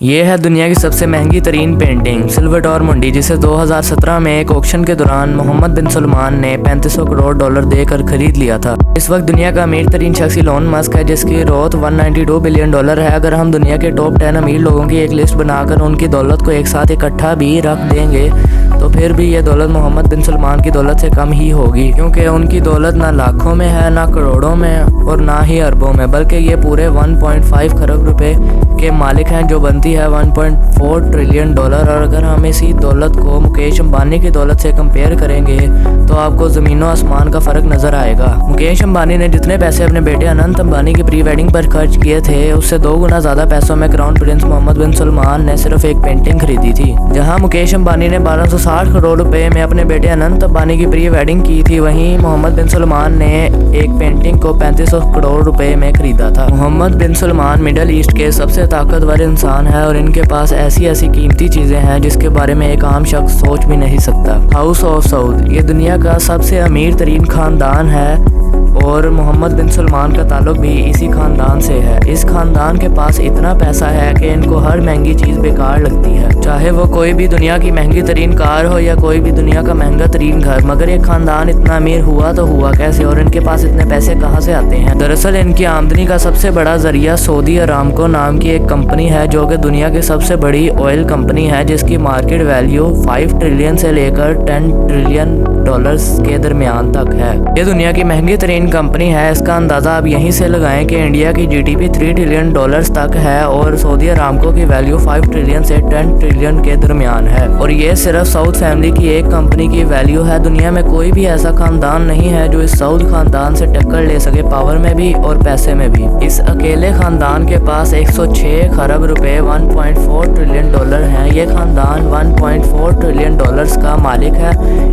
ये है दुनिया की सबसे महंगी तरीन पेंटिंग सिल्वाडोर मुंडी, जिसे 2017 में एक ऑक्शन के दौरान मोहम्मद बिन सलमान ने 3500 करोड़ डॉलर देकर खरीद लिया था। इस वक्त दुनिया का अमीर तरीन शख्स इलोन मस्क है, जिसकी रौत 192 बिलियन डॉलर है। अगर हम दुनिया के टॉप 10 अमीर लोगों की एक लिस्ट बनाकर उनकी दौलत को एक साथ इकट्ठा भी रख देंगे तो फिर भी ये दौलत मोहम्मद बिन सलमान की दौलत से कम ही होगी, क्योंकि उनकी दौलत ना लाखों में है, ना करोड़ों में और ना ही अरबों में, बल्कि ये पूरे 1.5 खरब रुपए के मालिक हैं, जो बनती है 1.4 ट्रिलियन डॉलर। और अगर हम इसी दौलत को मुकेश अंबानी की दौलत से कंपेयर करेंगे तो आपको ज़मीनों आसमान का फ़र्क नज़र आएगा। मुकेश अंबानी ने जितने पैसे अपने बेटे अनंत अंबानी की प्री वेडिंग पर खर्च किए थे, उससे 2 गुना ज़्यादा पैसों में क्राउन प्रिंस मोहम्मद बिन सलमान ने सिर्फ एक पेंटिंग खरीदी थी। जहाँ मुकेश अंबानी ने 1260 करोड़ रुपए में अपने बेटे अनंत अंबानी की प्री वेडिंग की थी, वहीं मोहम्मद बिन सलमान ने एक पेंटिंग को 3500 करोड़ रुपए में खरीदा था। मोहम्मद बिन सलमान मिडल ईस्ट के सबसे ताकतवर इंसान है और इनके पास ऐसी ऐसी कीमती चीजें हैं जिसके बारे में एक आम शख्स सोच भी नहीं सकता। हाउस ऑफ सऊद ये दुनिया का सबसे अमीर तरीन खानदान है और मोहम्मद बिन सलमान का ताल्लुक भी इसी खानदान से है। इस खानदान के पास इतना पैसा है कि इनको हर महंगी चीज़ बेकार लगती है, चाहे वो कोई भी दुनिया की महंगी तरीन कार हो या कोई भी दुनिया का महंगा तरीन घर। मगर ये खानदान इतना अमीर हुआ तो हुआ कैसे और इनके पास इतने पैसे कहाँ से आते हैं? दरअसल इनकी आमदनी का सबसे बड़ा जरिया सऊदी अरामको नाम की एक कंपनी है, जो कि दुनिया की सबसे बड़ी ऑयल कंपनी है, जिसकी मार्केट वैल्यू 5 ट्रिलियन से लेकर 10 ट्रिलियन डॉलर्स के दरमियान तक है। ये दुनिया की महंगी तरीन कंपनी है। इसका अंदाज़ा आप यहीं से लगाएं कि इंडिया की जीडीपी 3 ट्रिलियन डॉलर्स तक है और सऊदी अरामको की वैल्यू 5 ट्रिलियन से 10 ट्रिलियन के दरमियान है। और ये सिर्फ सऊद फैमिली की एक कंपनी की वैल्यू है। दुनिया में कोई भी ऐसा खानदान नहीं है जो इस सऊद खानदान से टक्कर ले सके, पावर में भी और पैसे में भी। इस अकेले खानदान के पास 106 खरब रुपए 1.4 ट्रिलियन डॉलर हैं। ये खानदान 1.4 ट्रिलियन डॉलर्स का मालिक है।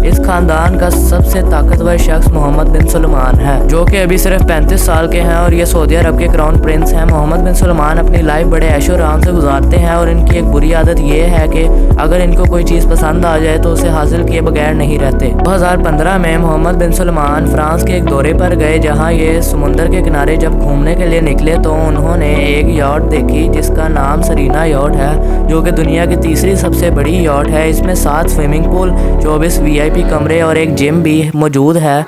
इस खानदान का सबसे ताकतवर शख्स मोहम्मद बिन सलमान है, जो कि अभी सिर्फ 35 साल के हैं और ये सऊदी अरब के क्राउन प्रिंस हैं। मोहम्मद बिन सलमान अपनी लाइफ बड़े ऐशो आराम से गुजारते हैं और इनकी एक बुरी आदत ये है कि अगर इनको कोई चीज़ पसंद आ जाए तो उसे हासिल किए बगैर नहीं रहते। 2015 में मोहम्मद बिन सलमान फ्रांस के एक दौरे पर गए, जहाँ ये समुंदर के किनारे जब घूमने के लिए निकले तो उन्होंने एक यॉट देखी जिसका नाम सरीना यॉट है, जो कि दुनिया की तीसरी सबसे बड़ी यॉट है। इसमें 7 स्विमिंग पूल, 24 VIP कमरे और एक जिम भी मौजूद है।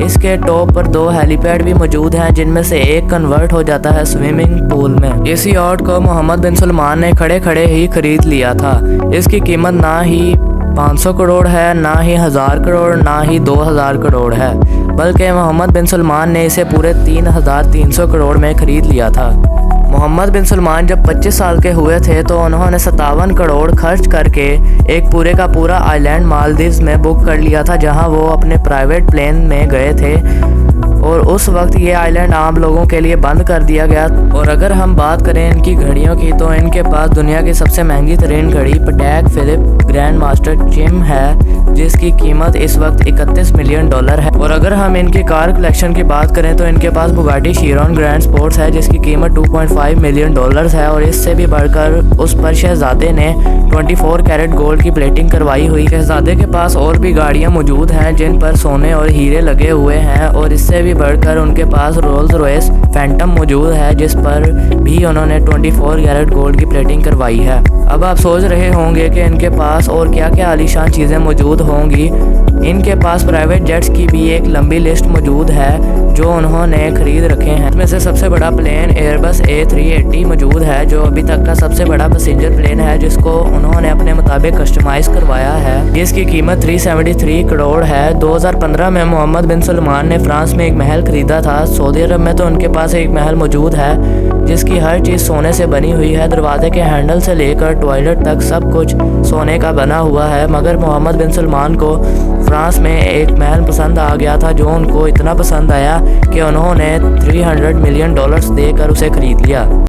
इसके टॉप पर 2 हेलीपैड भी मौजूद हैं, जिनमें से एक कन्वर्ट हो जाता है स्विमिंग पूल में। इस यॉट को मोहम्मद बिन सलमान ने खड़े खड़े ही खरीद लिया था। इसकी कीमत ना ही 500 करोड़ है, ना ही 1000 करोड़, ना ही 2000 करोड़ है, बल्कि मोहम्मद बिन सलमान ने इसे पूरे 3300 करोड़ में खरीद लिया था। मोहम्मद बिन सलमान जब 25 साल के हुए थे तो उन्होंने 57 करोड़ खर्च करके एक पूरे का पूरा आइलैंड मालदीव्स में बुक कर लिया था, जहां वो अपने प्राइवेट प्लेन में गए थे और उस वक्त ये आइलैंड आम लोगों के लिए बंद कर दिया गया। और अगर हम बात करें इनकी घड़ियों की तो इनके पास दुनिया की सबसे महंगी तरीन घड़ी पैटेक फिलिप ग्रैंड मास्टर चिम है, जिसकी कीमत इस वक्त 31 मिलियन डॉलर है। और अगर हम इनकी कार कलेक्शन की बात करें तो इनके पास बुगाटी शिरॉन ग्रैंड स्पोर्ट्स है, जिसकी कीमत 2.5 मिलियन डॉलर्स है। और इससे भी बढ़कर उस पर शहजादे ने 24 कैरेट गोल्ड की प्लेटिंग करवाई हुई। शहजादे के पास और भी गाड़ियां मौजूद हैं जिन पर सोने और हीरे लगे हुए हैं, और इससे भी बढ़कर उनके पास रोल्स रॉयस फैंटम मौजूद है, जिस पर भी उन्होंने 24 कैरेट गोल्ड की प्लेटिंग करवाई है। अब आप सोच रहे होंगे कि इनके पास और क्या क्या आलीशान चीज़ें मौजूद होंगी। इनके पास प्राइवेट जेट्स की भी एक लंबी लिस्ट मौजूद है जो उन्होंने खरीद रखे हैं। इसमें से सबसे बड़ा प्लेन एयरबस A380 मौजूद है, जो अभी तक का सबसे बड़ा पैसेंजर प्लेन है, जिसको उन्होंने अपने मुताबिक कस्टमाइज करवाया है। इसकी कीमत 373 करोड़ है। 2015 में मोहम्मद बिन सलमान ने फ्रांस में एक महल खरीदा था। सऊदी अरब में तो उनके पास एक महल मौजूद है जिसकी हर चीज़ सोने से बनी हुई है। दरवाजे के हैंडल से लेकर टॉयलेट तक सब कुछ सोने का बना हुआ है। मगर मोहम्मद बिन सलमान को फ्रांस में एक महल पसंद आ गया था, जो उनको इतना पसंद आया कि उन्होंने 300 मिलियन डॉलर्स देकर उसे खरीद लिया।